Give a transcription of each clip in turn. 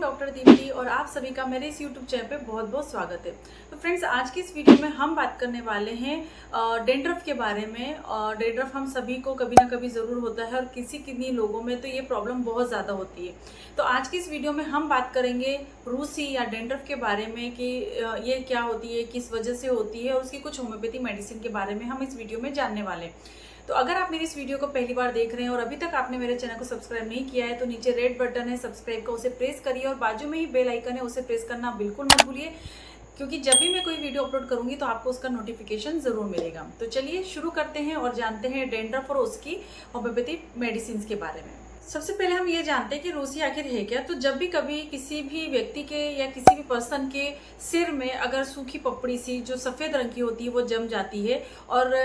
Doctor Deepti और आप सभी का मेरे इस यूट्यूब चैनल पे बहुत बहुत स्वागत है। तो फ्रेंड्स, आज की इस वीडियो में हम बात करने वाले हैं डेंड्रफ के बारे में। डेंड्रफ हम सभी को कभी ना कभी ज़रूर होता है और किन्हीं लोगों में तो ये प्रॉब्लम बहुत ज़्यादा होती है। तो आज की इस वीडियो में हम बात करेंगे रूसी या डेंड्रफ के बारे में कि ये क्या होती है, किस वजह से होती है और उसकी कुछ होम्योपैथी मेडिसिन के बारे में हम इस वीडियो में जानने वाले हैं। तो अगर आप मेरी इस वीडियो को पहली बार देख रहे हैं और अभी तक आपने मेरे चैनल को सब्सक्राइब नहीं किया है तो नीचे रेड बटन है सब्सक्राइब का, उसे प्रेस करिए और बाजू में ही बेल आइकन है उसे प्रेस करना बिल्कुल मत भूलिए, क्योंकि जब भी मैं कोई वीडियो अपलोड करूंगी तो आपको उसका नोटिफिकेशन जरूर मिलेगा। तो चलिए शुरू करते हैं और जानते हैं डेंड्रफ और उसकी होम्योपैथी मेडिसिन के बारे में। सबसे पहले हम ये जानते हैं कि रूसी आखिर है क्या। तो जब भी कभी किसी भी व्यक्ति के या किसी भी पर्सन के सिर में अगर सूखी पपड़ी सी जो सफ़ेद रंग की होती है वो जम जाती है और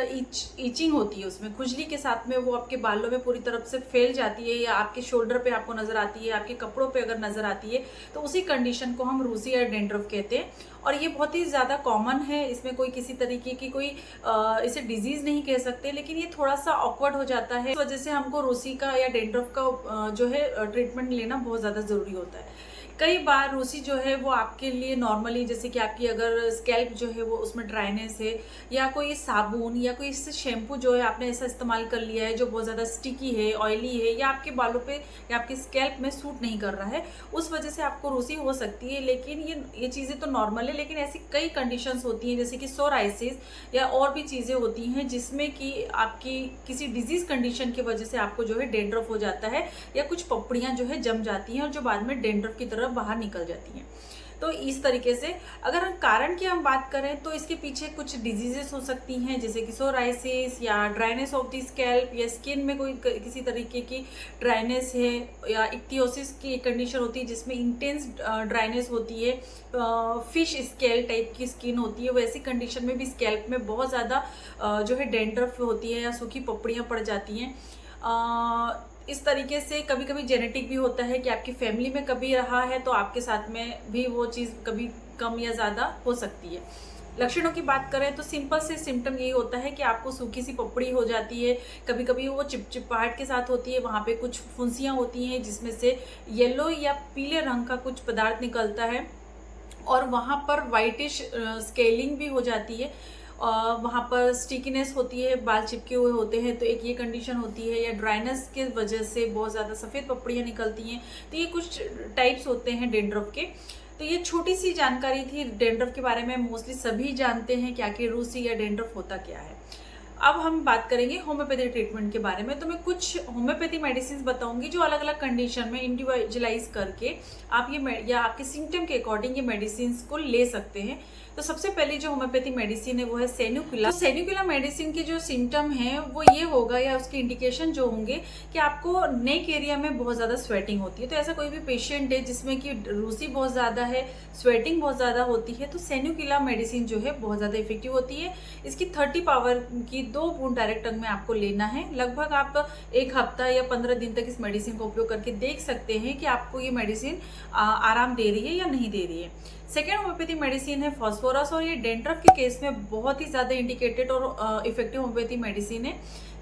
ईचिंग होती है, उसमें खुजली के साथ में वो आपके बालों में पूरी तरफ से फैल जाती है या आपके शोल्डर पे आपको नज़र आती है, आपके कपड़ों पे अगर नज़र आती है, तो उसी कंडीशन को हम रूसी या डेंड्रफ कहते हैं। और ये बहुत ही ज़्यादा कॉमन है, इसमें कोई किसी तरीके की कोई इसे डिजीज़ नहीं कह सकते, लेकिन ये थोड़ा सा ऑकवर्ड हो जाता है। इस वजह से हमको रूसी का या डेंड्रफ का जो है ट्रीटमेंट लेना बहुत ज़्यादा ज़रूरी होता है। कई बार रूसी जो है वो आपके लिए नॉर्मली, जैसे कि आपकी अगर स्कैल्प जो है वो उसमें ड्राइनेस है या कोई साबुन या कोई इससे शैम्पू जो है आपने ऐसा इस्तेमाल कर लिया है जो बहुत ज़्यादा स्टिकी है, ऑयली है या आपके बालों पे या आपके स्कैल्प में सूट नहीं कर रहा है, उस वजह से आपको रूसी हो सकती है। लेकिन ये चीज़ें तो नॉर्मल है, लेकिन ऐसी कई कंडीशंस होती हैं जैसे कि सोराइसिस या और भी चीज़ें होती हैं जिसमें कि आपकी किसी डिजीज़ कंडीशन की वजह से आपको जो है डेंड्रफ हो जाता है या कुछ पपड़ियाँ जो है जम जाती हैं और जो बाद में डेंड्रफ की तरह बाहर निकल जाती हैं। तो इस तरीके से अगर कारण की हम बात करें तो इसके पीछे कुछ डिजीजेस हो सकती हैं जैसे कि सोराइसिस या ड्राइनेस ऑफ द स्कैल्प या स्किन में कोई किसी तरीके की ड्राइनेस है या इक्टियोसिस की कंडीशन होती है जिसमें इंटेंस ड्राइनेस होती है, फिश स्केल टाइप की स्किन होती है, वैसी कंडीशन में भी स्कैल्प में बहुत ज़्यादा जो है डेंड्रफ होती है या सूखी पपड़ियाँ पड़ जाती हैं। इस तरीके से कभी कभी जेनेटिक भी होता है कि आपकी फैमिली में कभी रहा है तो आपके साथ में भी वो चीज़ कभी कम या ज़्यादा हो सकती है। लक्षणों की बात करें तो सिंपल से सिम्टम यही होता है कि आपको सूखी सी पपड़ी हो जाती है, कभी कभी वो चिपचिपाहट के साथ होती है, वहाँ पे कुछ फुंसियाँ होती हैं जिसमें से येलो या पीले रंग का कुछ पदार्थ निकलता है और वहाँ पर वाइटिश स्केलिंग भी हो जाती है, वहाँ पर स्टिकीनेस होती है, बाल चिपके हुए होते हैं, तो एक ये कंडीशन होती है। या ड्राइनेस के वजह से बहुत ज़्यादा सफ़ेद पपड़ियाँ निकलती हैं। तो ये कुछ टाइप्स होते हैं डेंड्रफ के। तो ये छोटी सी जानकारी थी डेंड्रफ के बारे में। मोस्टली सभी जानते हैं कि आखिर रूसी या डेंड्रफ होता क्या है। अब हम बात करेंगे होम्योपैथी ट्रीटमेंट के बारे में। तो मैं कुछ होम्योपैथी मेडिसिन बताऊंगी जो अलग अलग कंडीशन में इंडिविजुअलाइज करके आप ये या आपके सिम्टम के अकॉर्डिंग ये मेडिसिन को ले सकते हैं। तो सबसे पहले जो होम्योपैथी मेडिसिन है वो है सेनुकुला। तो सेनुकुला मेडिसिन के जो सिम्टम हैं वो ये होगा या उसके इंडिकेशन जो होंगे कि आपको नेक एरिया में बहुत ज़्यादा स्वेटिंग होती है। तो ऐसा कोई भी पेशेंट है जिसमें कि रूसी बहुत ज़्यादा है, स्वेटिंग बहुत ज़्यादा होती है, तो सेनुकुला मेडिसिन जो है बहुत ज़्यादा इफेक्टिव होती है। इसकी 30 पावर की 2 बूंद डायरेक्ट टंग में आपको लेना है। लगभग आप 1 हफ्ता या 15 दिन तक इस मेडिसिन का उपयोग करके देख सकते हैं कि आपको ये मेडिसिन आराम दे रही है या नहीं दे रही है। सेकेंड होम्योपैथी मेडिसिन है फॉस्फोरस, और ये डेंड्रफ के केस में बहुत ही ज़्यादा इंडिकेटेड और इफेक्टिव होम्योपैथी मेडिसिन है।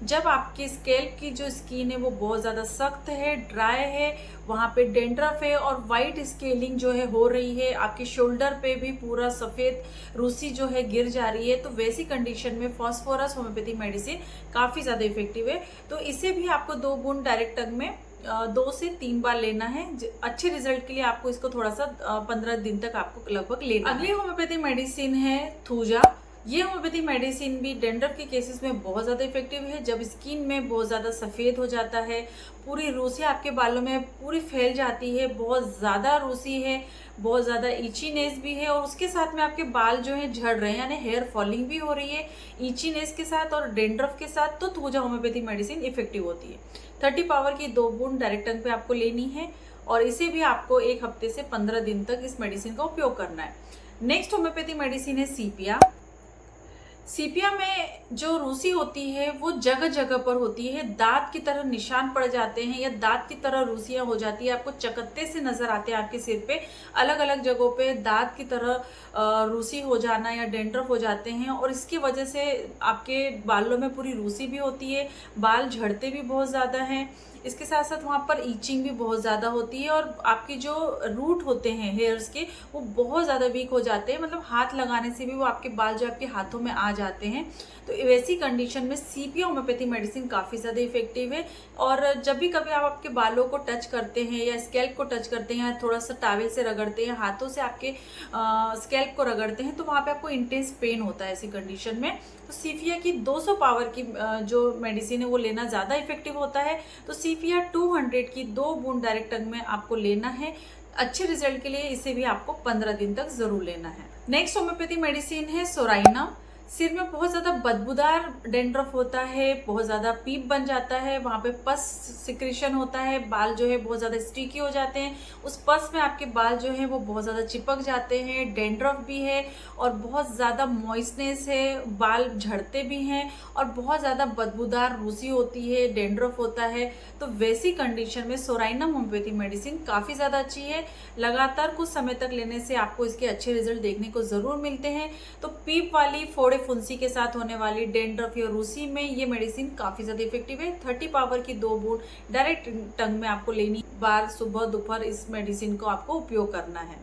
जब आपकी स्कैल्प की जो स्किन है वो बहुत ज़्यादा सख्त है, ड्राई है, वहाँ पे डेंड्रफ है और वाइट स्केलिंग जो है हो रही है, आपके शोल्डर पे भी पूरा सफ़ेद रूसी जो है गिर जा रही है, तो वैसी कंडीशन में फॉस्फोरस होम्योपैथी मेडिसिन काफ़ी ज़्यादा इफेक्टिव है। तो इसे भी आपको 2 बूंद डायरेक्ट टंग में 2 से 3 बार लेना है। अच्छे रिजल्ट के लिए आपको इसको थोड़ा सा 15 दिन तक आपको लगभग लेना है। अगली होम्योपैथी मेडिसिन है थूजा। ये होम्योपैथी मेडिसिन भी डेंड्रफ के केसेस में बहुत ज़्यादा इफेक्टिव है। जब स्किन में बहुत ज़्यादा सफ़ेद हो जाता है, पूरी रूसी आपके बालों में पूरी फैल जाती है, बहुत ज़्यादा रूसी है, बहुत ज़्यादा ईचीनेस भी है और उसके साथ में आपके बाल जो है झड़ रहे हैं यानी हेयर फॉलिंग भी हो रही है ईचीनेस के साथ और डेंड्रफ के साथ, तो थूजा होम्योपैथी मेडिसिन इफेक्टिव होती है। 30 पावर की 2 बूंद डायरेक्ट टंग पे आपको लेनी है और इसे भी आपको 1 हफ्ते से 15 दिन तक इस मेडिसिन का उपयोग करना है। नेक्स्ट होम्योपैथी मेडिसिन है सीपिया। सीपिया में जो रूसी होती है वो जगह जगह पर होती है, दांत की तरह निशान पड़ जाते हैं या दांत की तरह रूसियां हो जाती है, आपको चकत्ते से नजर आते हैं आपके सिर पे, अलग अलग जगहों पे दांत की तरह रूसी हो जाना या डेंड्रफ हो जाते हैं और इसकी वजह से आपके बालों में पूरी रूसी भी होती है, बाल झड़ते भी बहुत ज़्यादा हैं। इसके साथ साथ वहाँ पर ईचिंग भी बहुत ज़्यादा होती है और आपकी जो रूट होते हैं हेयर्स के वो बहुत ज़्यादा वीक हो जाते हैं, मतलब हाथ लगाने से भी वो आपके बाल जो आपके हाथों में आ जाते हैं। तो वैसी कंडीशन में सीपिया होम्योपैथी मेडिसिन काफ़ी ज़्यादा इफेक्टिव है। और जब भी कभी आप आपके बालों को टच करते हैं या स्कैल्प को टच करते हैं या थोड़ा सा टॉवल से रगड़ते हैं, हाथों से आपके स्कैल्प को रगड़ते हैं, तो वहाँ पे आपको इंटेंस पेन होता है ऐसी कंडीशन में। तो सीफिया की 200 पावर की जो मेडिसिन है वो लेना ज़्यादा इफेक्टिव होता है। तो सीफिया 200 की 2 बूंद डायरेक्ट टंग में आपको लेना है। अच्छे रिजल्ट के लिए इसे भी आपको 15 दिन तक जरूर लेना है। नेक्स्ट होम्योपैथी मेडिसिन है सोराइना। सिर में बहुत ज़्यादा बदबूदार डेंड्रफ होता है, बहुत ज़्यादा पीप बन जाता है, वहाँ पे पस सिक्रेशन होता है, बाल जो है बहुत ज़्यादा स्टिकी हो जाते हैं, उस पस में आपके बाल जो है वो बहुत ज़्यादा चिपक जाते हैं, डेंड्रफ भी है और बहुत ज़्यादा मॉइस्टनेस है, बाल झड़ते भी हैं और बहुत ज़्यादा बदबूदार रूसी होती है, डेंड्रफ होता है। तो वैसी कंडीशन में सोराइना होम्योपैथी मेडिसिन काफ़ी ज़्यादा अच्छी है। लगातार कुछ समय तक लेने से आपको इसके अच्छे रिजल्ट देखने को ज़रूर मिलते हैं। तो पीप वाली, फोड़े फुंसी के साथ होने वाली डेंड्रफ या रूसी में ये मेडिसिन काफ़ी ज़्यादा इफेक्टिव है। 30 पावर की 2 बूंद डायरेक्ट टंग में आपको लेनी, बार सुबह दोपहर इस मेडिसिन को आपको उपयोग करना है।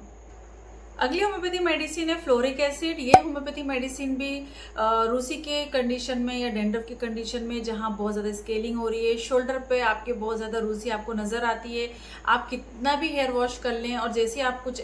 अगली होम्योपैथी मेडिसिन है फ्लोरिक एसिड। ये होम्योपैथी मेडिसिन भी रूसी के कंडीशन में या डेंड्रफ की कंडीशन में जहाँ बहुत ज़्यादा स्केलिंग हो रही है, शोल्डर पे आपके बहुत ज़्यादा रूसी आपको नज़र आती है, आप कितना भी हेयर वॉश कर लें और जैसे आप कुछ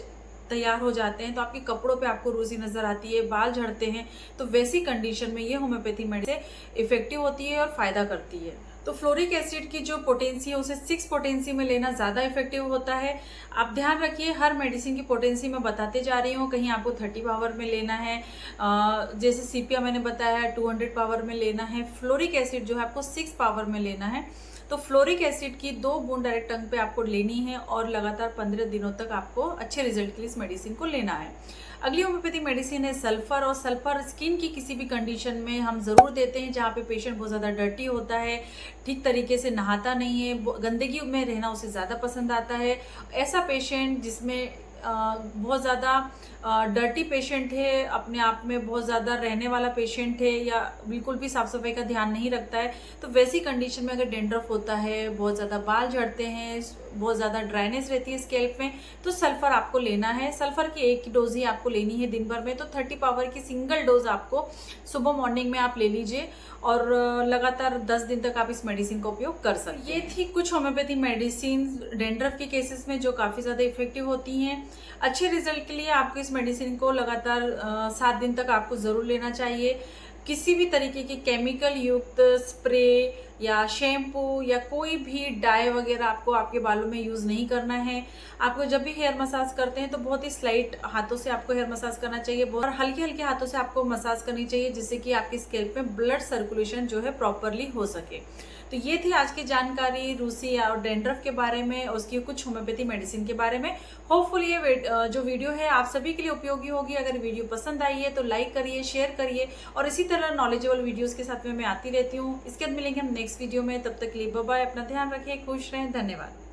तैयार हो जाते हैं तो आपके कपड़ों पे आपको रूसी नज़र आती है, बाल झड़ते हैं, तो वैसी कंडीशन में ये होम्योपैथी मेडिसिन इफेक्टिव होती है और फ़ायदा करती है। तो फ्लोरिक एसिड की जो पोटेंसी है उसे 6 पोटेंसी में लेना ज़्यादा इफेक्टिव होता है। आप ध्यान रखिए, हर मेडिसिन की पोटेंसी मैं बताते जा रही हूँ, कहीं आपको 30 पावर में लेना है, जैसे सीपिया मैंने बताया 200 पावर में लेना है, फ्लोरिक एसिड जो है आपको 6 पावर में लेना है। तो फ्लोरिक एसिड की 2 बूंद डायरेक्ट टंग पे आपको लेनी है और लगातार 15 दिनों तक आपको अच्छे रिजल्ट के लिए इस मेडिसिन को लेना है। अगली होम्योपैथी मेडिसिन है सल्फर। और सल्फर स्किन की किसी भी कंडीशन में हम ज़रूर देते हैं जहाँ पे पेशेंट बहुत ज़्यादा डर्टी होता है, ठीक तरीके से नहाता नहीं है, गंदगी में रहना उसे ज़्यादा पसंद आता है। ऐसा पेशेंट जिसमें बहुत ज़्यादा डर्टी पेशेंट है, अपने आप में बहुत ज़्यादा रहने वाला पेशेंट है या बिल्कुल भी साफ़ सफाई का ध्यान नहीं रखता है, तो वैसी कंडीशन में अगर डेंड्रफ होता है, बहुत ज़्यादा बाल झड़ते हैं, बहुत ज़्यादा ड्राइनेस रहती है स्कैल्प में, तो सल्फ़र आपको लेना है। सल्फ़र की 1 डोज ही आपको लेनी है दिन भर में। तो 30 पावर की सिंगल डोज आपको सुबह मॉर्निंग में आप ले लीजिए और लगातार 10 दिन तक आप इस मेडिसिन का उपयोग कर सकते हैं। ये थी कुछ होम्योपैथी मेडिसिन डेंड्रफ के केसेस में जो काफ़ी ज़्यादा इफेक्टिव होती हैं। अच्छे रिजल्ट के लिए आपको इस मेडिसिन को लगातार 7 दिन तक आपको ज़रूर लेना चाहिए। किसी भी तरीके की केमिकल युक्त स्प्रे या शैम्पू या कोई भी डाई वगैरह आपको आपके बालों में यूज़ नहीं करना है। आपको जब भी हेयर मसाज करते हैं तो बहुत ही स्लाइट हाथों से आपको हेयर मसाज करना चाहिए, और हल्के हल्के हाथों से आपको मसाज करनी चाहिए जिससे कि आपकी स्कैल्प में ब्लड सर्कुलेशन जो है प्रॉपरली हो सके। तो ये थी आज की जानकारी रूसी और डेंड्रफ के बारे में और उसकी कुछ होम्योपैथी मेडिसिन के बारे में। होपफुली ये जो वीडियो है आप सभी के लिए उपयोगी होगी। अगर वीडियो पसंद आई है तो लाइक करिए, शेयर करिए और इसी तरह नॉलेजेबल वीडियोस के साथ में मैं आती रहती हूँ। इसके बाद मिलेंगे हम नेक्स्ट वीडियो में, तब तक के लिए बाय बाय। अपना ध्यान रखिए, खुश रहें, धन्यवाद।